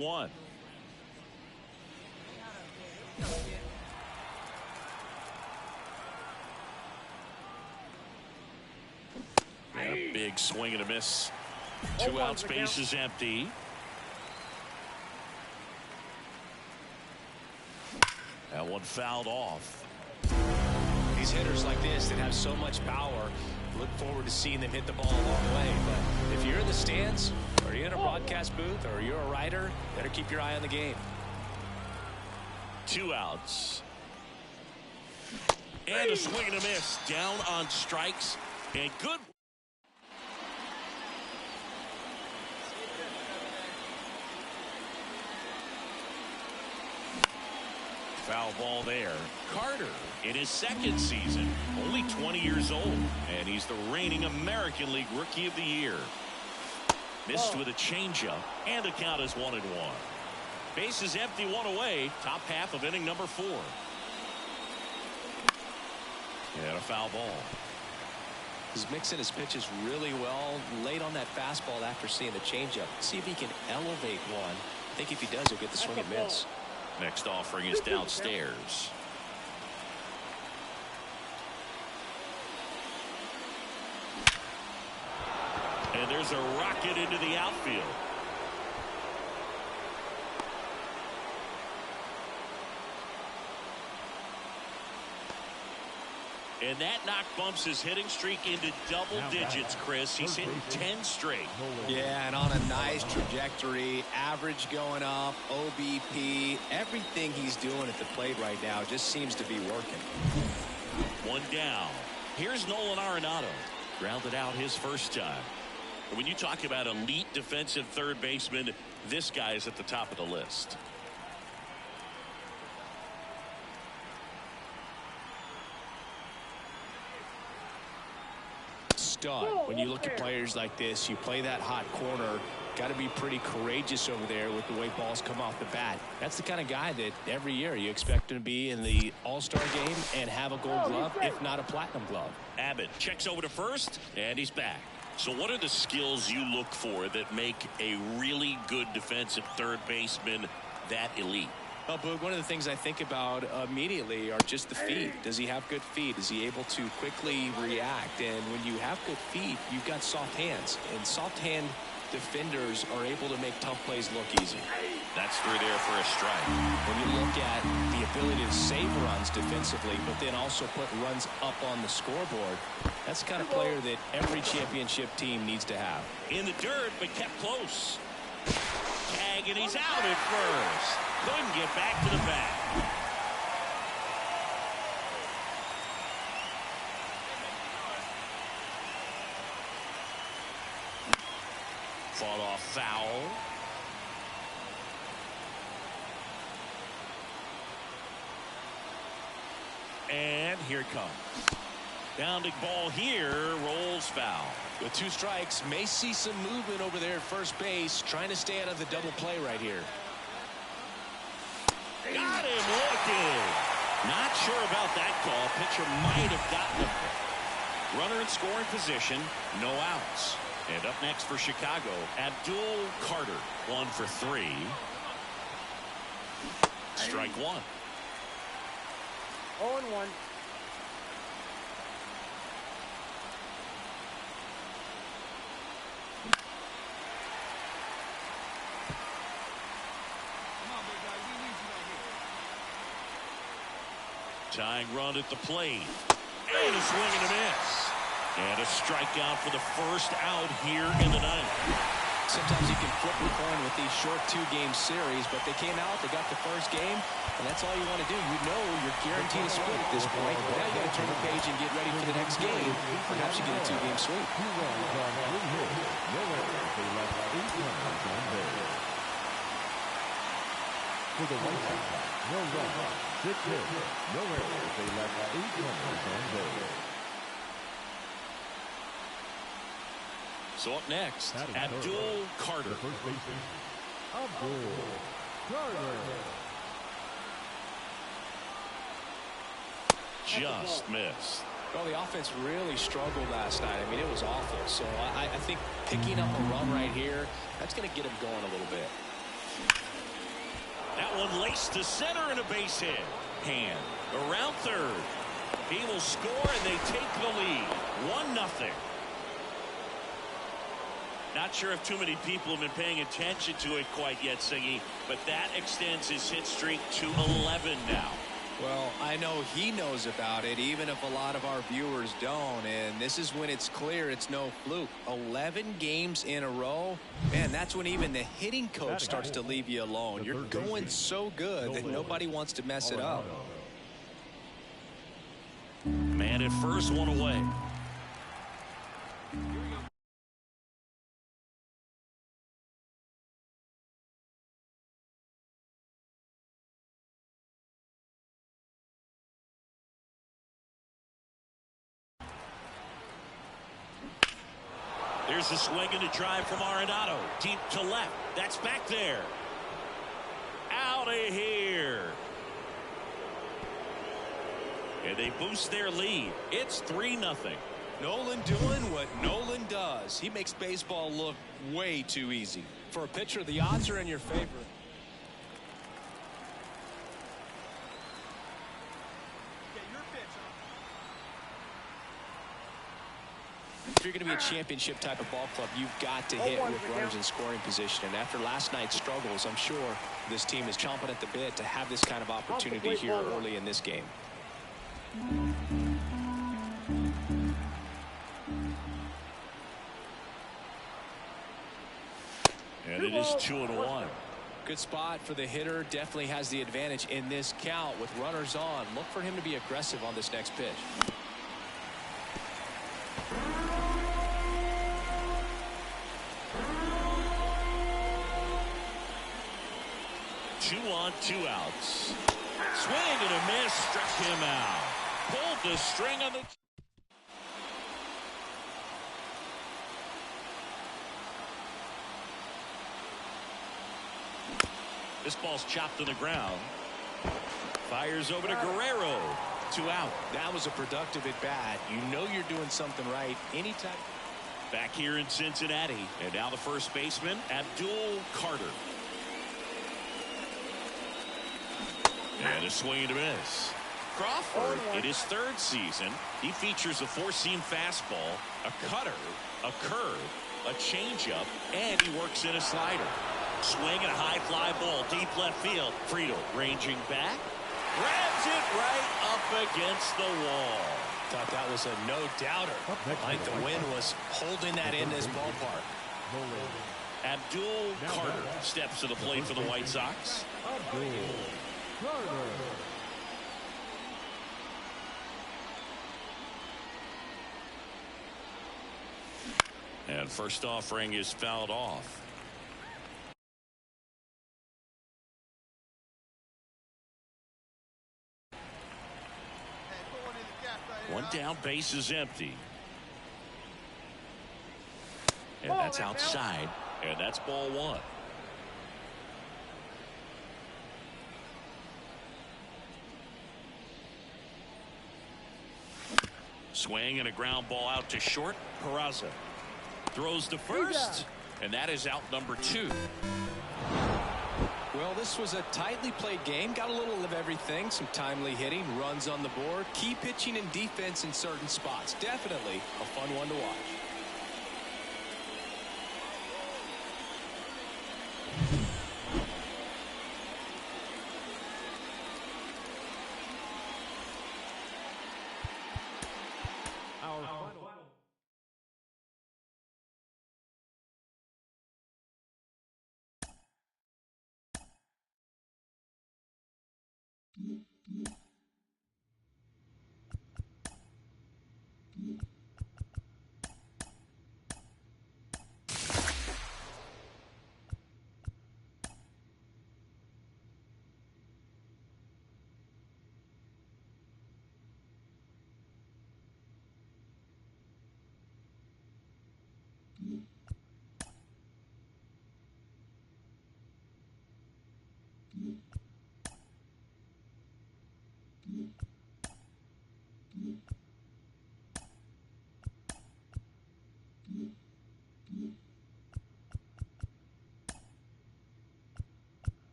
One. And a big swing and a miss. 2 outs, base is empty. That one fouled off. These hitters like this that have so much power, look forward to seeing them hit the ball a long way. But if you're in the stands, or you're in a broadcast booth, or you're a writer, better keep your eye on the game. 2 outs. And a swing and a miss. Down on strikes. And good. Foul ball there. Carter in his 2nd season, only 20 years old, and he's the reigning American League Rookie of the Year. Missed with a changeup, and the count is 1-1. Base is empty, 1 away. Top half of inning number 4. And a foul ball. He's mixing his pitches really well. Late on that fastball after seeing the changeup. See if he can elevate one. I think if he does, he'll get the swing and miss. Next offering is downstairs. And there's a rocket into the outfield. And that knock bumps his hitting streak into double digits, Chris. He's hitting 10 straight. Yeah, and on a nice trajectory. Average going up, OBP. Everything he's doing at the plate right now just seems to be working. 1 down. Here's Nolan Arenado. Grounded out his first time. When you talk about elite defensive third baseman, this guy is at the top of the list. Stud. When you look at players like this, you play that hot corner, got to be pretty courageous over there with the way balls come off the bat. That's the kind of guy that every year you expect him to be in the All-Star game and have a gold glove, if not a platinum glove. Abbott checks over to first, and he's back. So what are the skills you look for that make a really good defensive third baseman that elite? Well, Boog, one of the things I think about immediately are just the feet. Does he have good feet? Is he able to quickly react? And when you have good feet, you've got soft hands. And soft hand defenders are able to make tough plays look easy. That's through there for a strike. When you look at the ability to save runs defensively, but then also put runs up on the scoreboard, that's the kind of player that every championship team needs to have. In the dirt, but kept close. Tag, and he's out at first. Couldn't get back to the bat. Fought off foul. And here it comes. Bounding ball here, rolls foul. With 2 strikes, may see some movement over there at first base, trying to stay out of the double play right here. Got him looking. Not sure about that call. Pitcher might have gotten him. Runner in scoring position, no outs. And up next for Chicago, Abdul Carter, 1 for 3. Strike 1. 0-1. Tying run at the plate. And a swing and a miss. And a strikeout for the first out here in the 9th. Sometimes you can flip the coin with these short 2-game series, but they came out, they got the first game, and that's all you want to do. You know you're guaranteed a split at this point. But now you got to turn the page and get ready for the next game. Perhaps you get a 2-game sweep. For the White Sox, no run, 6 hits, no errors. They left 8 runners on base. So up next, Abdul Carter. The first baseman, Abdul Carter. Just missed. Well, the offense really struggled last night. I mean, it was awful. So I think picking up a run right here, that's going to get him going a little bit. one laced to center and a base hit. Hand around third. He will score, and they take the lead. 1-0. Not sure if too many people have been paying attention to it quite yet, Siggy, but that extends his hit streak to 11 now. Well, I know he knows about it, even if a lot of our viewers don't. And this is when it's clear it's no fluke. 11 games in a row. Man, that's when even the hitting coach starts to leave you alone. You're going so good that nobody wants to mess it up. Man at first, one away. There's the swing and a drive from Arenado. Deep to left. That's back there. Out of here. And they boost their lead. It's 3-0. Nolan doing what Nolan does. He makes baseball look way too easy. For a pitcher, the odds are in your favor. If you're going to be a championship type of ball club, you've got to hit with runners in scoring position. And after last night's struggles, I'm sure this team is chomping at the bit to have this kind of opportunity here early in this game. And it is 2-1. Good spot for the hitter. Definitely has the advantage in this count with runners on. Look for him to be aggressive on this next pitch. 2 on, 2 outs. Swing and a miss, struck him out. Pulled the string on the... This ball's chopped to the ground. Fires over to Guerrero. 2 out. That was a productive at bat. You know you're doing something right anytime. Back here in Cincinnati. And now the first baseman, Abdul Carter. And a swing and a miss. Crawford, in his 3rd season, he features a 4-seam fastball, a cutter, a curve, a changeup, and he works in a slider. Swing and a high fly ball, deep left field. Friedel ranging back, grabs it right up against the wall. Thought that was a no-doubter. Like the wind was holding that in this ballpark. Abdul Carter steps to the plate for the White Sox. And first offering is fouled off. One down, base is empty. And that's outside. And that's ball 1. Swing and a ground ball out to short. Peraza throws to first, and that is out number 2. Well, this was a tightly played game. Got a little of everything. Some timely hitting, runs on the board, key pitching and defense in certain spots. Definitely a fun one to watch.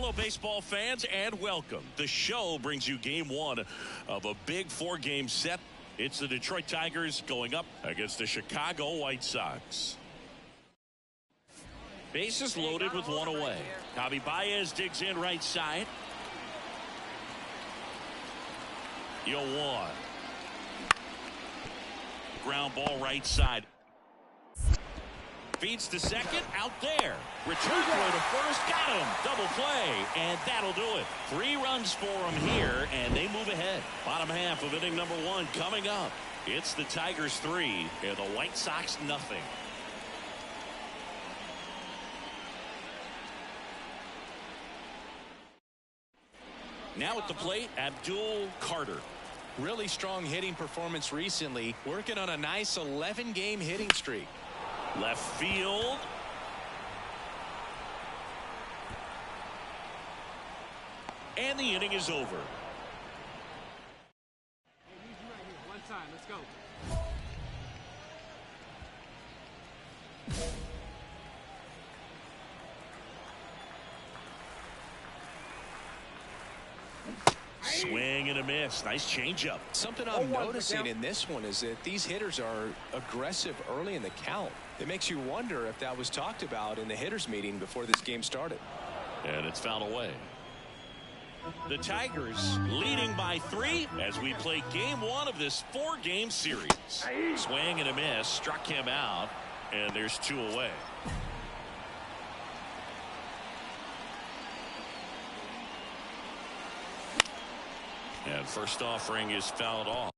Hello, baseball fans, and welcome. The show brings you game one of a big four-game set. It's the Detroit Tigers going up against the Chicago White Sox. Bases loaded with one away. Javi Baez digs in right side. 0-1. Ground ball right side. Feeds to second, out there. Return throw to first, got him. Double play, and that'll do it. 3 runs for them here, and they move ahead. Bottom half of inning number 1 coming up. It's the Tigers 3 and the White Sox nothing. Now at the plate, Abdul Carter. Really strong hitting performance recently, working on a nice 11-game hitting streak. Left field. And the inning is over. Hey, easy right here. One time. Let's go. Swing and a miss. Nice changeup. Something I'm noticing in this one is that these hitters are aggressive early in the count. It makes you wonder if that was talked about in the hitters meeting before this game started. And it's fouled away. The Tigers leading by 3 as we play game 1 of this 4-game series. Swing and a miss. Struck him out. And there's 2 away. And first offering is fouled off.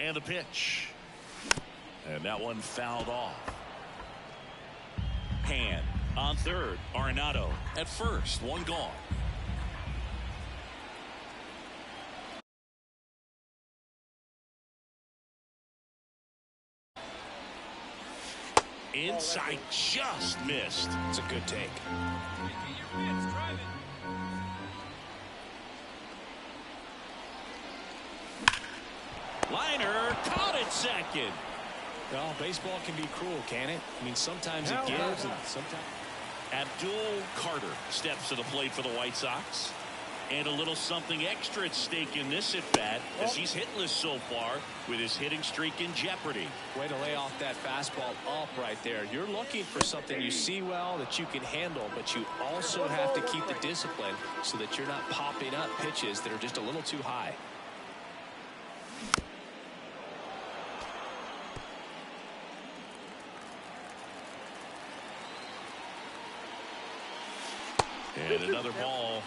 And the pitch. And that one fouled off. Pan on third. Arenado at first. 1 gone. Inside, just missed. It's a good take. Liner caught it second. Well, baseball can be cruel, can it? I mean, sometimes it gives and sometimes. Abdul Carter steps to the plate for the White Sox. And a little something extra at stake in this at-bat as he's hitless so far with his hitting streak in jeopardy. Way to lay off that fastball up right there. You're looking for something you see well that you can handle, but you also have to keep the discipline so that you're not popping up pitches that are just a little too high. And another ball.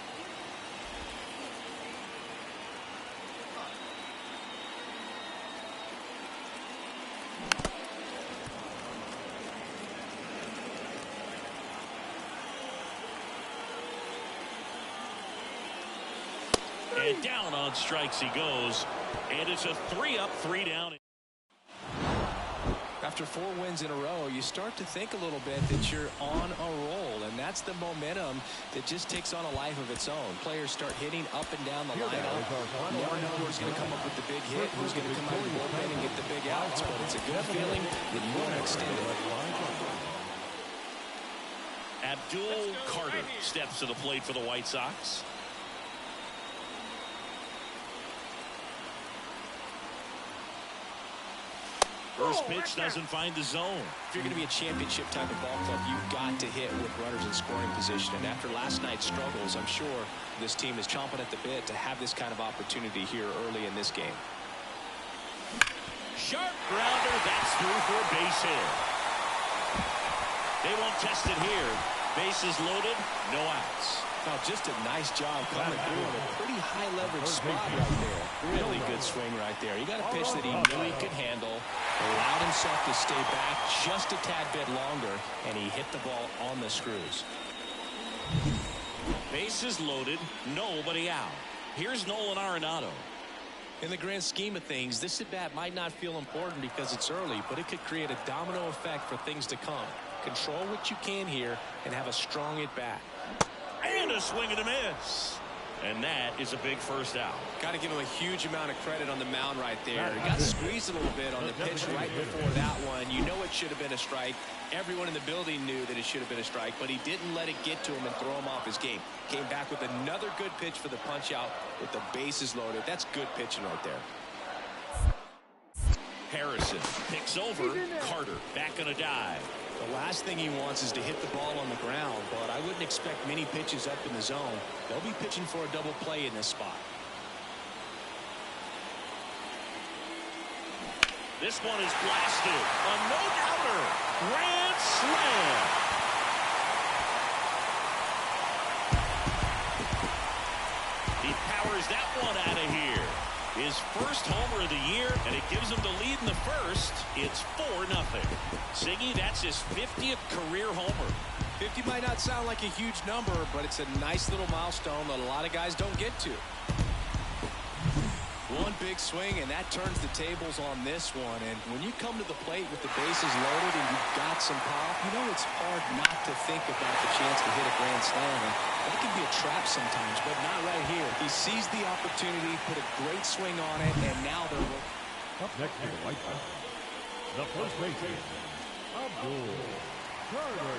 And down on strikes he goes. And it's a 3-up, 3-down. After 4 wins in a row, you start to think a little bit that you're on a roll, and that's the momentum that just takes on a life of its own. Players start hitting up and down the lineup. You never know who's going to come up with the big hit, who's going to come out of the bullpen and get the big outs, but it's a good feeling that you want to extend it. Abdul Carter steps to the plate for the White Sox. First pitch doesn't find the zone. If you're going to be a championship type of ball club, you've got to hit with runners in scoring position. And after last night's struggles, I'm sure this team is chomping at the bit to have this kind of opportunity here early in this game. Sharp grounder, that's through for a base hit. They won't test it here. Bases loaded, no outs. Now, just a nice job coming through in a pretty high leverage spot right there. Really good swing right there. He got a pitch that he knew he could handle, allowed himself to stay back just a tad bit longer, and he hit the ball on the screws. Bases loaded, nobody out. Here's Nolan Arenado. In the grand scheme of things, this at-bat might not feel important because it's early, but it could create a domino effect for things to come. Control what you can here and have a strong at-bat. And a swing and a miss. And that is a big first out. Got to give him a huge amount of credit on the mound right there. He got squeezed a little bit on the pitch right before that one. You know it should have been a strike. Everyone in the building knew that it should have been a strike, but he didn't let it get to him and throw him off his game. Came back with another good pitch for the punch out with the bases loaded. That's good pitching right there. Harrison picks over Carter back on a dive. The last thing he wants is to hit the ball on the ground, but I wouldn't expect many pitches up in the zone. They'll be pitching for a double play in this spot. This one is blasted. A no-doubter. Grand slam. He powers that one out of here. His first homer of the year, and it gives him the lead in the first. It's 4-0. Siggy, that's his 50th career homer. 50 might not sound like a huge number, but it's a nice little milestone that a lot of guys don't get to. One big swing, and that turns the tables on this one. And when you come to the plate with the bases loaded and you've got some pop, you know it's hard not to think about the chance to hit a grand slam. And that can be a trap sometimes, but not right here. He sees the opportunity, put a great swing on it, and now they're Up next to the White Sox, the first baseman, Abdul Carter.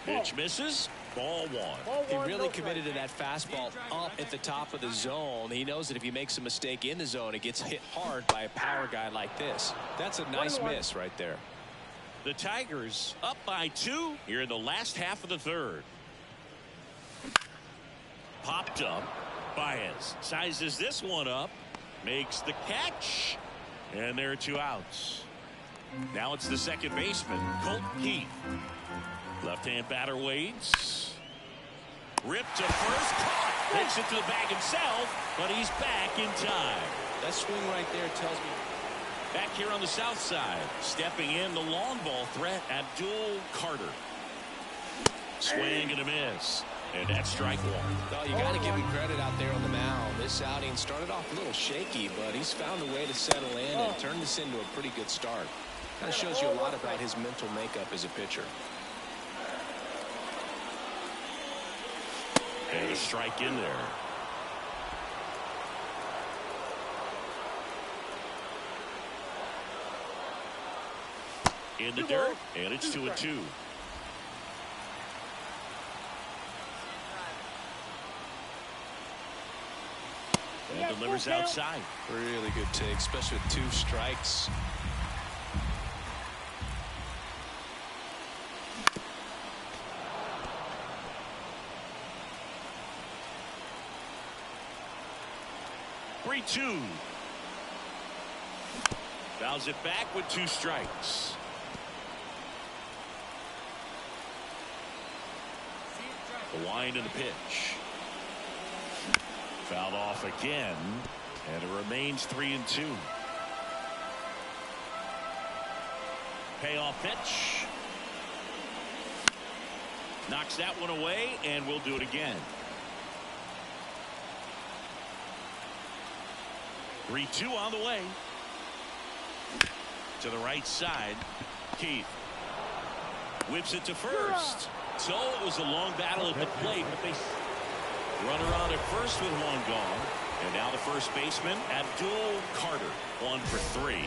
Pitch misses. Ball one. He really committed to that fastball up at the top of the zone. He knows that if he makes a mistake in the zone, it gets hit hard by a power guy like this. That's a nice miss right there. The Tigers up by 2 here in the last half of the third. Popped up. Baez sizes this one up. Makes the catch. And there are 2 outs. Now it's the second baseman, Colt Keith. Left-hand batter waits. Ripped to first. Caught. Takes it to the bag himself, but he's back in time. That swing right there tells me. Back here on the south side, stepping in the long ball threat, Abdul Carter. Swing and a miss. And that's strike one. Well, you got to give him credit out there on the mound. This outing started off a little shaky, but he's found a way to settle in and turn this into a pretty good start. Kind of shows you a lot about his mental makeup as a pitcher. And a strike in there. In the dirt, and it's 2-2. And delivers outside. Really good take, especially with 2 strikes. Two. Fouls it back with 2 strikes. The wind and the pitch. Fouled off again, and it remains 3-2. Payoff pitch. Knocks that one away, and we'll do it again. 3-2 on the way. To the right side. Keith whips it to first. So it was a long battle at the plate, but they runner on at first with 1 gone. And now the first baseman, Abdul Carter, 1 for 3.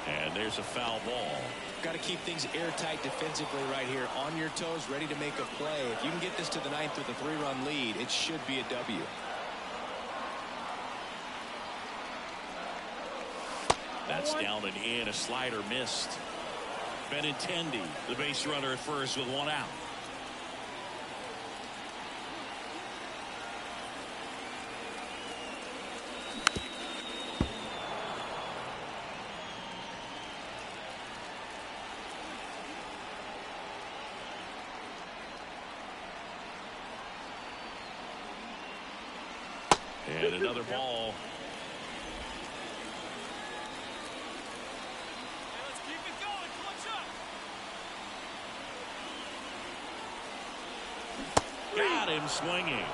And there's a foul ball. Got to keep things airtight defensively right here. On your toes, ready to make a play. If you can get this to the 9th with a 3-run lead, it should be a W. That's down and in. A slider missed. Benintendi, the base runner at first with 1 out. And another ball. Let's keep it going. Clutch up. Got him swinging.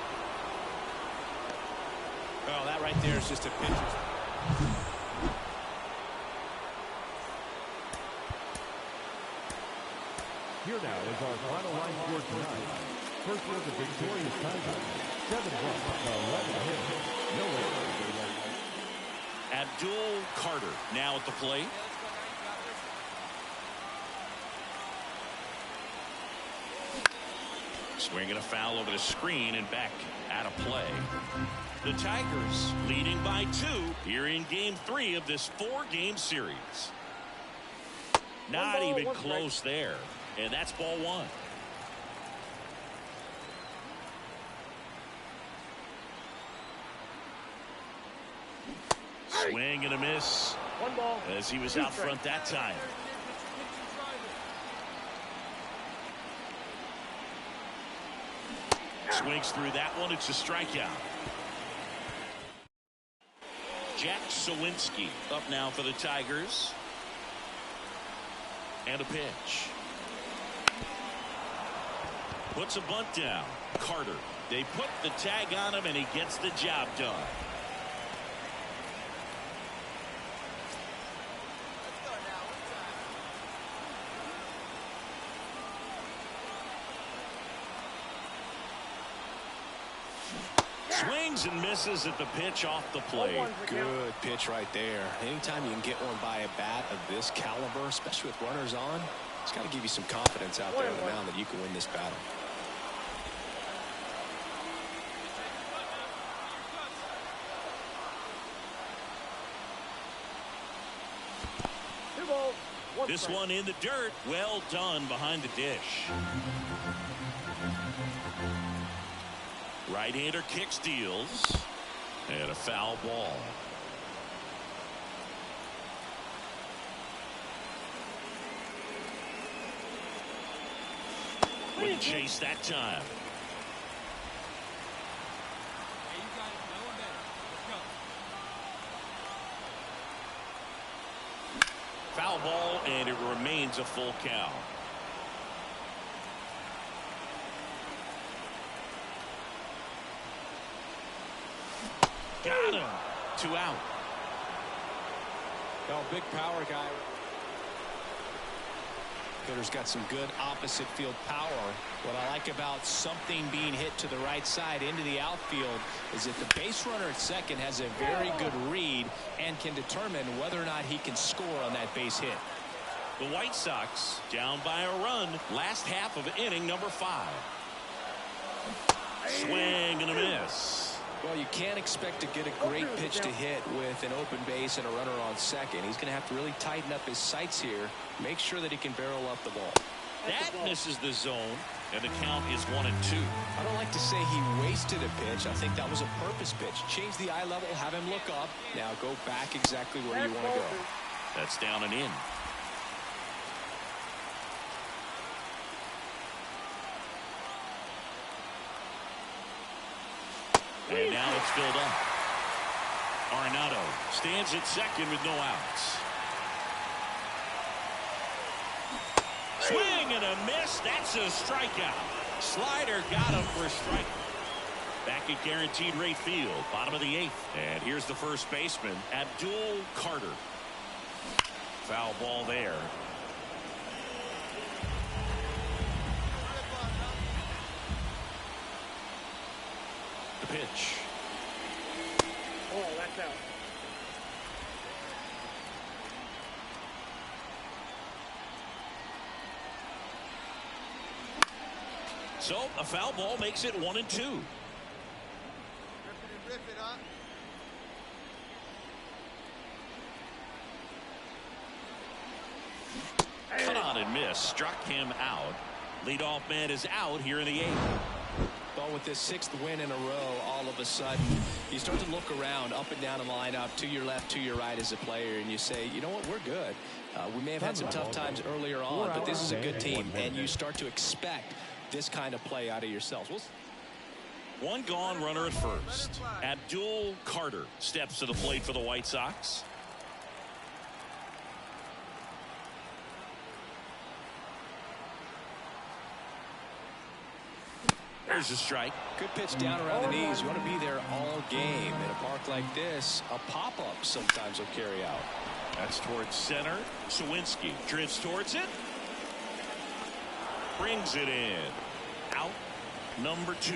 Well, that right there is just a pitcher. Here now is our final line score tonight. First was the victorious Tigers, 7 runs to 11 hits. No errors. Abdul Carter now at the plate. Swinging a foul over the screen and back out of play. The Tigers leading by 2 here in Game 3 of this 4-game series. Not even close there. And that's ball 1. Swing and a miss. 1 ball. As he was out front that time. Swings through that one. It's a strikeout. Jack Sawinski up now for the Tigers. And a pitch. Puts a bunt down. Carter. They put the tag on him, and he gets the job done. Swings and misses at the pitch off the plate. Good pitch right there. Anytime you can get one by a bat of this caliber, especially with runners on, it's got to give you some confidence out there on the mound that you can win this battle. This one in the dirt. Well done behind the dish. Right-hander kick steals. And a foul ball. Wouldn't chase that time. Hey, you got it. No one better. Let's go. Foul ball, and it remains a full count. Got him. 2 out. Well, big power guy. Hitter's got some good opposite field power. What I like about something being hit to the right side into the outfield is that the base runner at second has a very good read and can determine whether or not he can score on that base hit. The White Sox down by a run. Last half of inning number 5. Swing and a miss. Well, you can't expect to get a great pitch to hit with an open base and a runner on second. He's going to have to really tighten up his sights here. Make sure that he can barrel up the ball. That misses the zone, and the count is 1-2. I don't like to say he wasted a pitch. I think that was a purpose pitch. Change the eye level, have him look up. Now go back exactly where you want to go. That's down and in. And now it's filled up. Arenado stands at second with no outs. Swing and a miss. That's a strikeout. Slider got him for a strike. Back at guaranteed rate field, bottom of the 8th. And here's the first baseman, Abdul Carter. Foul ball there. The pitch. Oh, that's out. So a foul ball makes it 1-2. Rip it and rip it, huh? Cut on and miss. Struck him out. Leadoff man is out here in the 8th. Well, with this 6th win in a row, all of a sudden, you start to look around up and down the lineup, to your left, to your right as a player, and you say, you know what, we're good. We may have had some tough times earlier on, but this is a good team, and you start to expect this kind of play out of yourselves. One gone, runner at first. Abdul Carter steps to the plate for the White Sox. There's a strike. Good pitch down around the knees. You want to be there all game. In a park like this, a pop-up sometimes will carry out. That's towards center. Sawinski drifts towards it. Brings it in. Out number 2.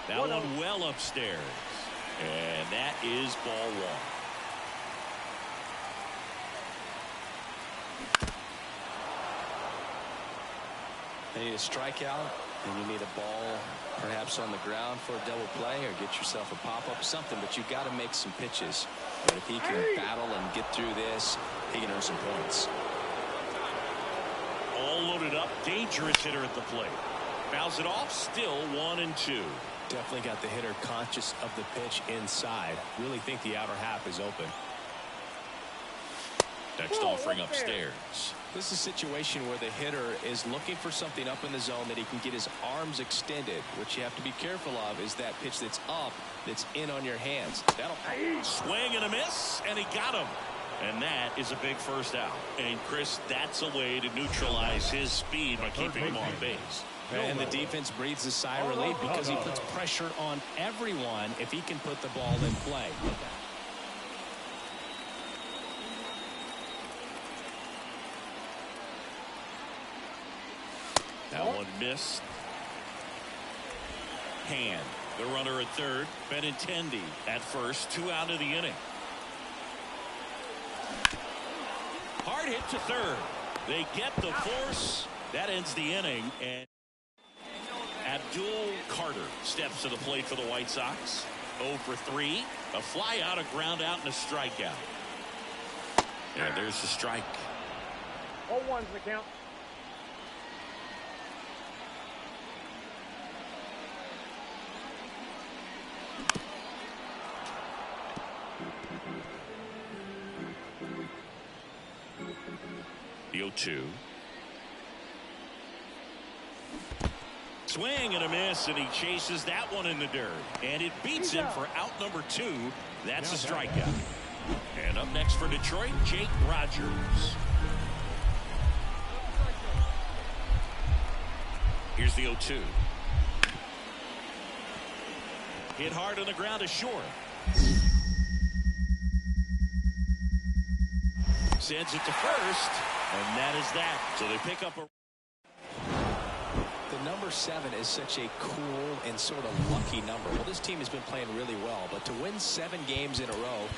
That one well upstairs. And that is ball 1. You need a strikeout, and you need a ball perhaps on the ground for a double play, or get yourself a pop-up, something, but you got to make some pitches. And if he can battle and get through this, he can earn some points. All loaded up, dangerous hitter at the plate. Fouls it off, still 1-2. Definitely got the hitter conscious of the pitch inside. Really think the outer half is open. Next offering upstairs. This is a situation where the hitter is looking for something up in the zone that he can get his arms extended. What you have to be careful of is that pitch that's up, that's in on your hands. That'll swing and a miss, and he got him. And that is a big first out. And Chris, that's a way to neutralize his speed by keeping him on base. And the defense breathes a sigh of relief because he puts pressure on everyone if he can put the ball in play. That one missed. Hand, the runner at third. Benintendi at first. 2 out of the inning. Hard hit to third. They get the force. That ends the inning. And Abdul Carter steps to the plate for the White Sox. 0 for 3. A fly out, a ground out, and a strikeout. And there's the strike. 0-1's the count. The 0-2. Swing and a miss, and he chases that one in the dirt. And it beats him for out number 2. That's a strikeout. And up next for Detroit, Jake Rogers. Here's the 0-2. Hit hard on the ground to short. Sends it to first, and that is that. So they pick up a... The number 7 is such a cool and sort of lucky number. Well, this team has been playing really well, but to win 7 games in a row,